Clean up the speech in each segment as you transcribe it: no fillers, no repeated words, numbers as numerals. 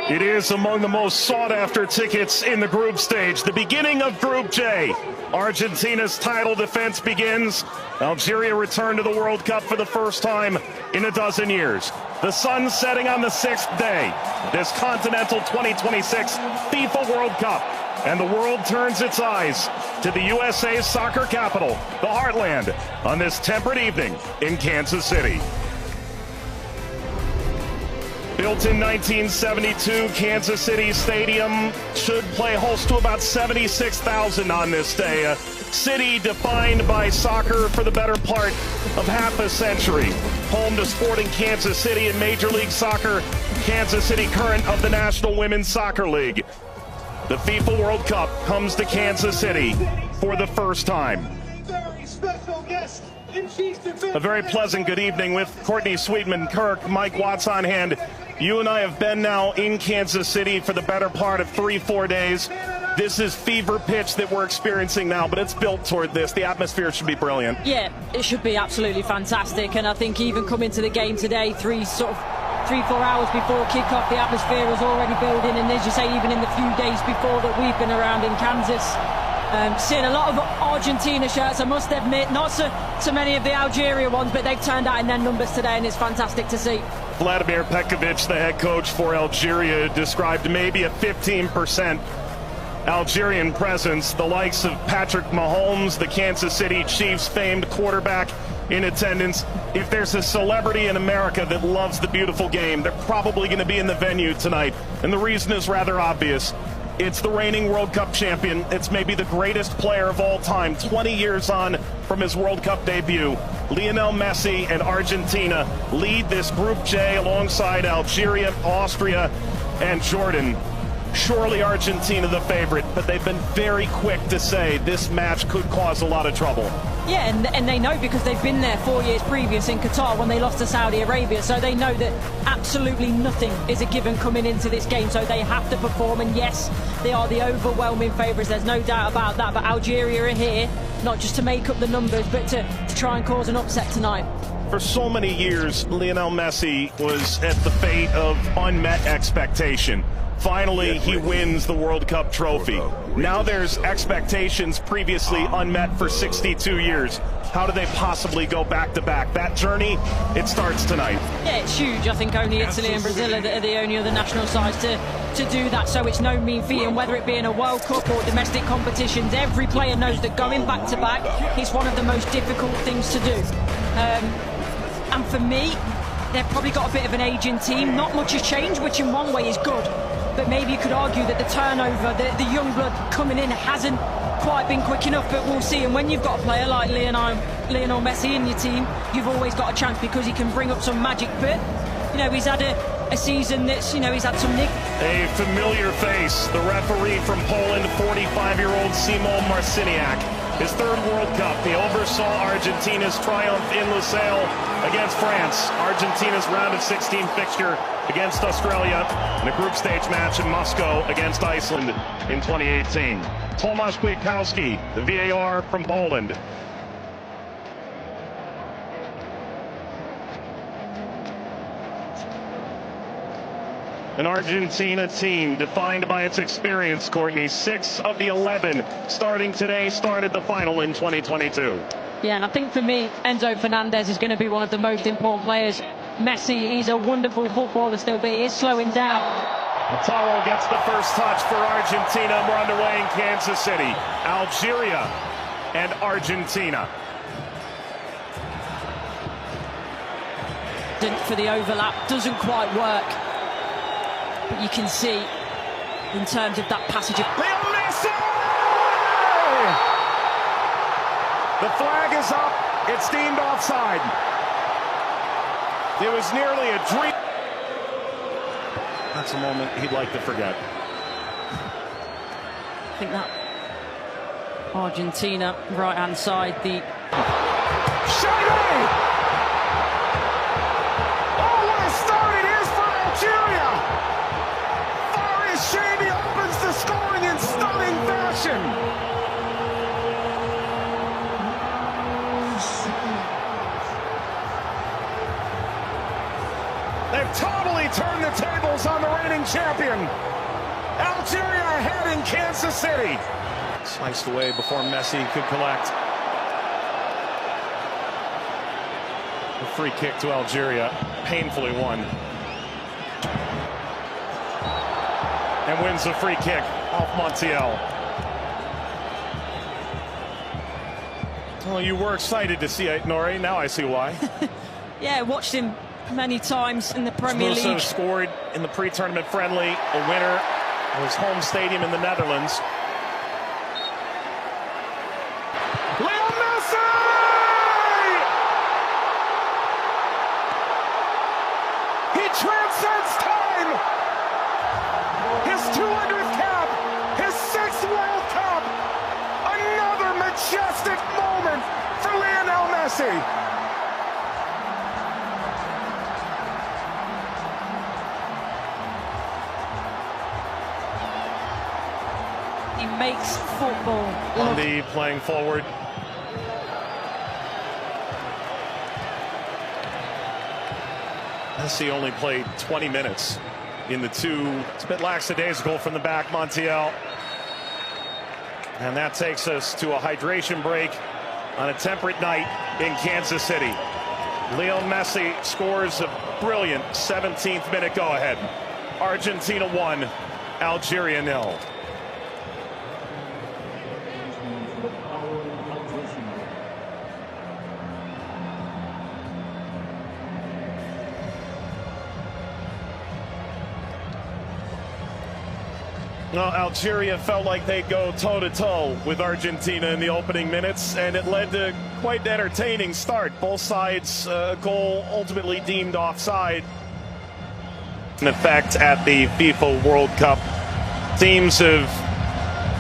It is among the most sought-after tickets in the group stage. The beginning of Group J. Argentina's title defense begins. Algeria returned to the World Cup for the first time in a dozen years. The sun setting on the 6th day. This Continental 2026 FIFA World Cup. And the world turns its eyes to the USA's soccer capital, the Heartland, on this temperate evening in Kansas City. Built in 1972, Kansas City Stadium should play host to about 76,000 on this day. A city defined by soccer for the better part of half a century. Home to Sporting Kansas City in Major League Soccer, Kansas City Current of the National Women's Soccer League. The FIFA World Cup comes to Kansas City for the first time. A very pleasant good evening with Courtney Sweetman-Kirk, Mike Watts on hand. You and I have been now in Kansas City for the better part of 3-4 days. This is fever pitch that we're experiencing now, but it's built toward this. The atmosphere should be brilliant. Yeah, it should be absolutely fantastic. And I think even coming to the game today, 3-4 hours before kickoff, the atmosphere was already building. And as you say, even in the few days before that we've been around in Kansas, seeing a lot of Argentina shirts, I must admit, not so many of the Algeria ones, but they've turned out in their numbers today, and it's fantastic to see. Vladimir Petkovic, the head coach for Algeria, described maybe a 15% Algerian presence. The likes of Patrick Mahomes, the Kansas City Chiefs famed quarterback, in attendance. If there's a celebrity in America that loves the beautiful game, they're probably going to be in the venue tonight. And the reason is rather obvious. It's the reigning World Cup champion. It's maybe the greatest player of all time, 20 years on from his World Cup debut. Lionel Messi and Argentina lead this Group J alongside Algeria, Austria, and Jordan. Surely Argentina the favorite, but they've been very quick to say this match could cause a lot of trouble. Yeah, and they know because they've been there 4 years previous in Qatar when they lost to Saudi Arabia, so they know that absolutely nothing is a given coming into this game, so they have to perform. And yes, they are the overwhelming favourites, there's no doubt about that, but Algeria are here not just to make up the numbers, but to try and cause an upset tonight. For so many years, Lionel Messi was at the fate of unmet expectation. Finally, he wins the World Cup trophy. Now there's expectations previously unmet for 62 years. How do they possibly go back-to-back? That journey, it starts tonight. Yeah, it's huge. I think only Italy and Brazil are the only other national sides to do that, so it's no mean feat. And whether it be in a World Cup or domestic competitions, every player knows that going back-to-back is one of the most difficult things to do. And for me, they've probably got a bit of an aging team. Not much has changed, which in one way is good. But maybe you could argue that the turnover, the young blood coming in hasn't quite been quick enough, but we'll see. And when you've got a player like Lionel Messi in your team, you've always got a chance because he can bring up some magic. But, you know, he's had a season that's, you know, he's had some nick. A familiar face, the referee from Poland, 45-year-old Szymon Marciniak. His third World Cup, he oversaw Argentina's triumph in Lusail against France. Argentina's round of 16 fixture against Australia in a group stage match in Moscow against Iceland in 2018. Tomasz Kwiatkowski, the VAR from Poland. An Argentina team defined by its experience, Courtney. 6 of the 11 starting today started the final in 2022. Yeah, and I think for me, Enzo Fernandez is going to be one of the most important players. Messi, he's a wonderful footballer still, but he is slowing down. Lautaro gets the first touch for Argentina. We're underway in Kansas City. Algeria and Argentina. For the overlap, doesn't quite work. But you can see, in terms of that passage of Lionel Messi! The flag is up. It's deemed offside. It was nearly a dream. That's a moment he'd like to forget. I think that Argentina, right-hand side, the... Shady! Oh, what a start it is for Algeria! Shady opens the scoring in stunning fashion. They've totally turn the tables on the reigning champion. Algeria ahead in Kansas City. Sliced away before Messi could collect. A free kick to Algeria, painfully won. And wins the free kick off Montiel. Well, you were excited to see it, Nori. Now I see why. Yeah, watched him many times in the Premier League. Also scored in the pre-tournament friendly, a winner of his home stadium in the Netherlands. Lionel Messi! He transcends time! His 200th cap, his 6th World Cup, another majestic moment for Lionel Messi. He makes football. Monday playing forward. Messi only played 20 minutes in the two. It's a bit lackadaisical from the back, Montiel. And that takes us to a hydration break on a temperate night in Kansas City. Lionel Messi scores a brilliant 17th minute go-ahead. Argentina 1, Algeria 0. Well, Algeria felt like they'd go toe-to-toe with Argentina in the opening minutes, and it led to quite an entertaining start. Both sides, goal ultimately deemed offside. In effect at the FIFA World Cup, teams have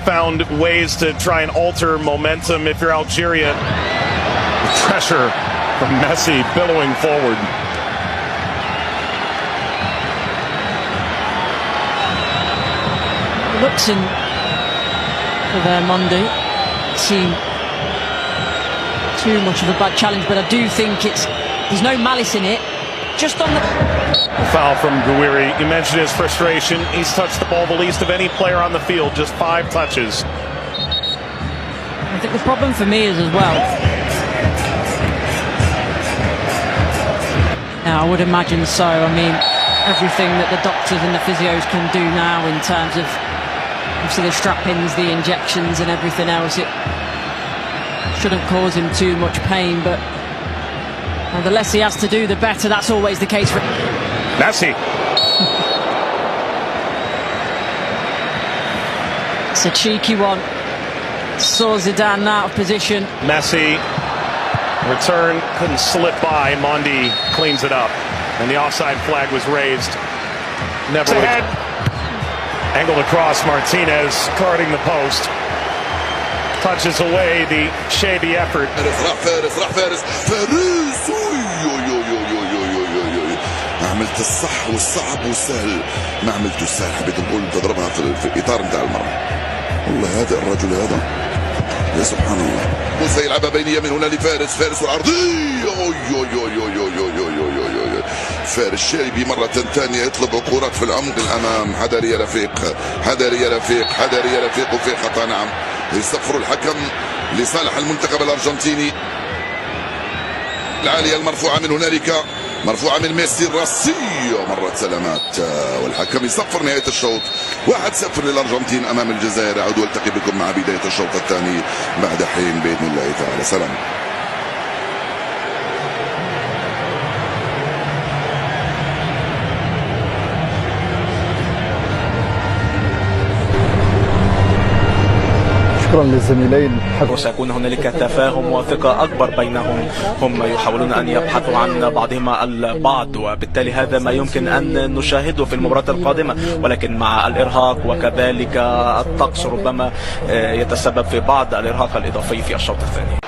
found ways to try and alter momentum. If you're Algeria, pressure from Messi billowing forward. Looks in for their Monday. Seem too much of a bad challenge, but I do think there's no malice in it. Just on the foul from Gouiri. You mentioned his frustration. He's touched the ball the least of any player on the field, just 5 touches. I think the problem for me is as well. Yeah, I would imagine so. I mean, everything that the doctors and the physios can do now in terms of obviously the strap-ins, the injections and everything else, it shouldn't cause him too much pain, but the less he has to do, the better. That's always the case for Messi. It's a cheeky one. Saw Zidane out of position. Messi, return, couldn't slip by. Mondi cleans it up, and the offside flag was raised. Never ahead. Angled across, Martinez guarding the post. Touches away the shabby effort. ما عملت الصح والصعب والسهل، ما عملته السهل، حبيت نقول تضربها في اطار نتاع المرمى. والله هذا الرجل هذا يا سبحان الله. موسى يلعبها بينيه من هنا لفارس، فارس والعرضيه. فارس شايبي مرة ثانية يطلب كرات في العمق الأمام. حذر يا رفيق، حذر يا رفيق، حذر يا رفيق، وفي خطأ. نعم، يصفر الحكم لصالح المنتخب الأرجنتيني. العالية المرفوعة من هنالك، مرفوعة من ميسي الراسية، مرت سلامات، والحكم يصفر نهاية الشوط. 1-0 للأرجنتين أمام الجزائر. أعود والتقي بكم مع بداية الشوط الثاني بعد حين بإذن الله تعالى. سلام. شكرا للزميلين. وسيكون هنالك تفاهم وثقة أكبر بينهم. هم يحاولون أن يبحثوا عن بعضهما البعض، وبالتالي هذا ما يمكن أن نشاهده في المباراة القادمة، ولكن مع الإرهاق وكذلك الطقس ربما يتسبب في بعض الإرهاق الإضافي في الشوط الثاني.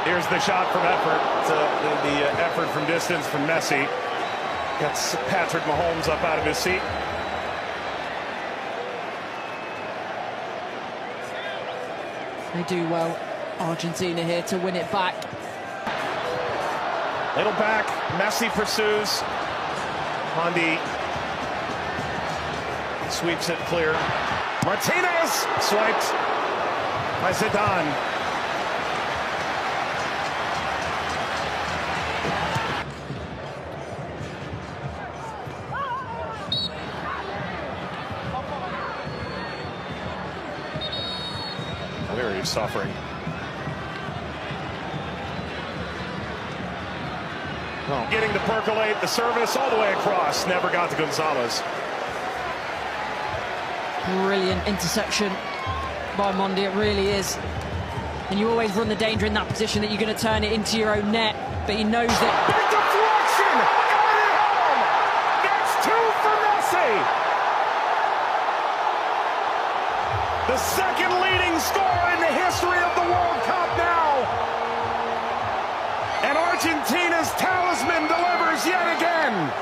Here's the shot from effort. The effort from distance from Messi. Gets Patrick Mahomes up out of his seat. They do well, Argentina here to win it back. Little back, Messi pursues. Hondi sweeps it clear. Martinez swiped by Zidane. Very suffering. Oh. Getting to percolate the service all the way across. Never got to Gonzalez. Brilliant interception by Mondi, it really is. And you always run the danger in that position that you're going to turn it into your own net, but he knows that. Big deflection! Got it home! That's 2 for Messi! The second leading scorer in the history of the World Cup now! And Argentina's talisman delivers yet again!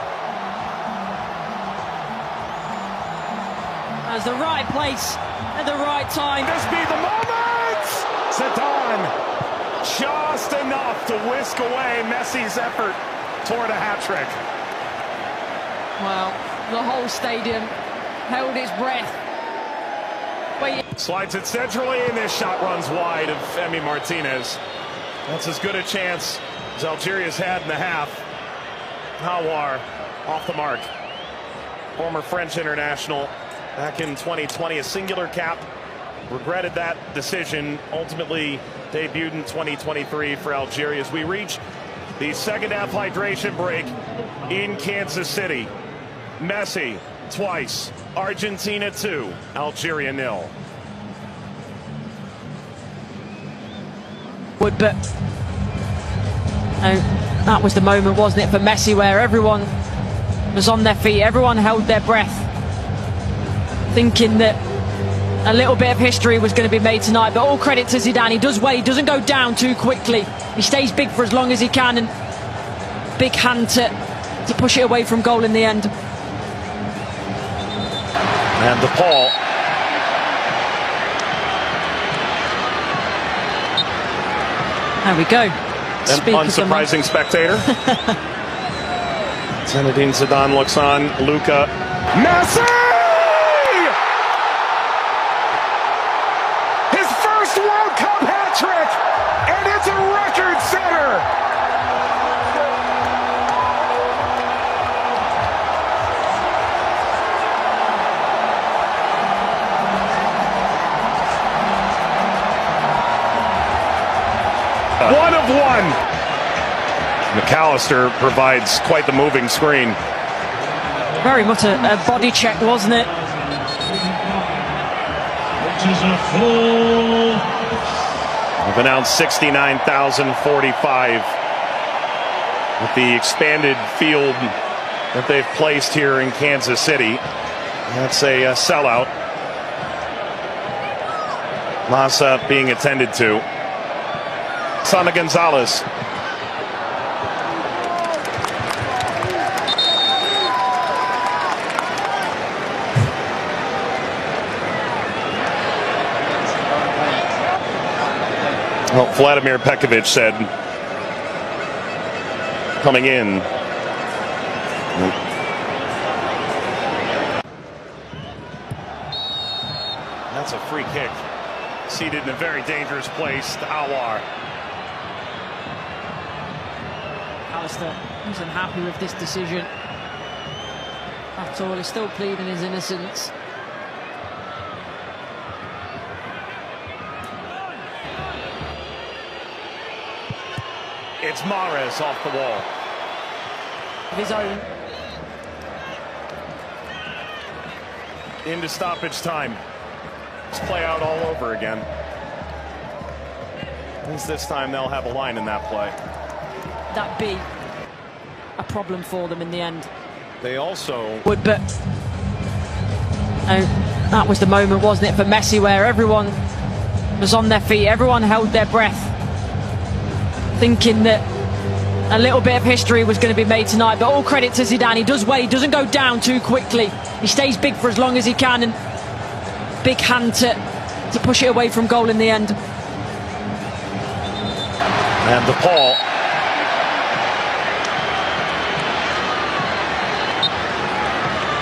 As the right place at the right time. This be the moment! Zidane just enough to whisk away Messi's effort toward a hat-trick. Well, the whole stadium held its breath. Slides it centrally, and this shot runs wide of Emi Martinez. That's as good a chance as Algeria's had in the half. Hawar off the mark. Former French international back in 2020, a singular cap. Regretted that decision. Ultimately debuted in 2023 for Algeria as we reach the second half hydration break in Kansas City. Messi twice. Argentina 2, Algeria 0. But that was the moment, wasn't it, for Messi, where everyone was on their feet, everyone held their breath, thinking that a little bit of history was going to be made tonight. But all credit to Zidane, he does well, he doesn't go down too quickly, he stays big for as long as he can, and big hand to push it away from goal in the end. And DePaul. There we go. An unsurprising spectator. Zinedine Zidane looks on. Luka. Messi! His first World Cup hat-trick! And it's a record setter! One of one. McAllister provides quite the moving screen. Very much a body check, wasn't it? We've announced 69,045 with the expanded field that they've placed here in Kansas City. That's a sellout. Massa being attended to. Sana Gonzalez. Well, Vladimir Pekovic said coming in. That's a free kick. Seated in a very dangerous place to Hawar. Alistair isn't happy with this decision at all. He's still pleading his innocence. It's Mahrez off the wall. Of his own. Into stoppage time. Let's play out all over again. At least this time they'll have a line in that play. That be a problem for them in the end. They also But that was the moment, wasn't it, for Messi, where everyone was on their feet, everyone held their breath, thinking that a little bit of history was going to be made tonight. But all credit to Zidane, he does well, he doesn't go down too quickly, he stays big for as long as he can, and big hand to push it away from goal in the end. And the Paul.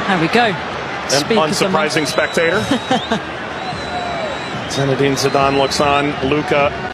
There we go. An unsurprising spectator. Zinedine Zidane looks on. Luka